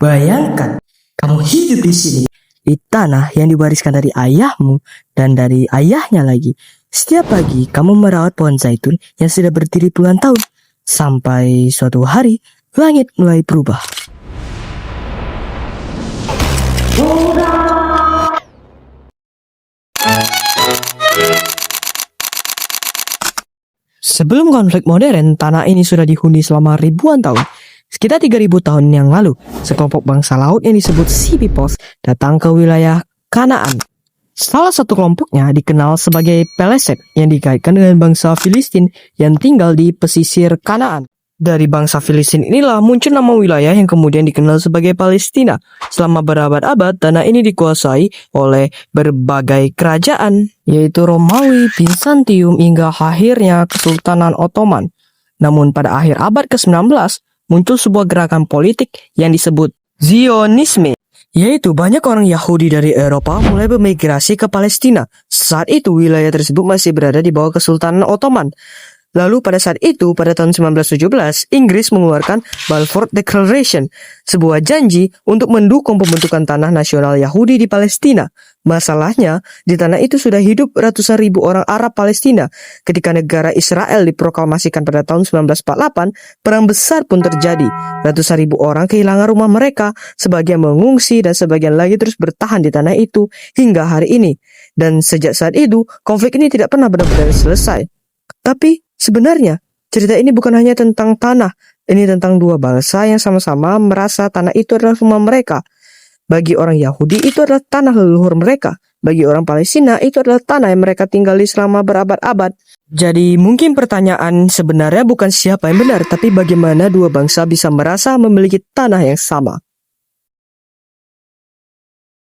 Bayangkan, kamu hidup di sini, di tanah yang diwariskan dari ayahmu dan dari ayahnya lagi. Setiap pagi, kamu merawat pohon zaitun yang sudah berdiri puluhan tahun. Sampai suatu hari, langit mulai berubah. Sebelum konflik modern, tanah ini sudah dihuni selama ribuan tahun. Sekitar 3000 tahun yang lalu, sekelompok bangsa laut yang disebut Sea Peoples datang ke wilayah Kanaan. Salah satu kelompoknya dikenal sebagai Peleset yang dikaitkan dengan bangsa Filistin yang tinggal di pesisir Kanaan. Dari bangsa Filistin inilah muncul nama wilayah yang kemudian dikenal sebagai Palestina. Selama berabad-abad, tanah ini dikuasai oleh berbagai kerajaan, yaitu Romawi, Bizantium, hingga akhirnya Kesultanan Ottoman. Namun pada akhir abad ke-19, muncul sebuah gerakan politik yang disebut Zionisme, yaitu banyak orang Yahudi dari Eropa mulai bermigrasi ke Palestina. Saat itu wilayah tersebut masih berada di bawah Kesultanan Ottoman. Lalu pada saat itu, pada tahun 1917, Inggris mengeluarkan Balfour Declaration, sebuah janji untuk mendukung pembentukan tanah nasional Yahudi di Palestina. Masalahnya, di tanah itu sudah hidup ratusan ribu orang Arab Palestina. Ketika negara Israel diproklamasikan pada tahun 1948, perang besar pun terjadi. Ratusan ribu orang kehilangan rumah mereka, sebagian mengungsi dan sebagian lagi terus bertahan di tanah itu hingga hari ini. Dan sejak saat itu, konflik ini tidak pernah benar-benar selesai. Tapi sebenarnya, cerita ini bukan hanya tentang tanah. Ini tentang dua bangsa yang sama-sama merasa tanah itu adalah rumah mereka. Bagi orang Yahudi, itu adalah tanah leluhur mereka. Bagi orang Palestina, itu adalah tanah yang mereka tinggali selama berabad-abad. Jadi, mungkin pertanyaan sebenarnya bukan siapa yang benar, tapi bagaimana dua bangsa bisa merasa memiliki tanah yang sama.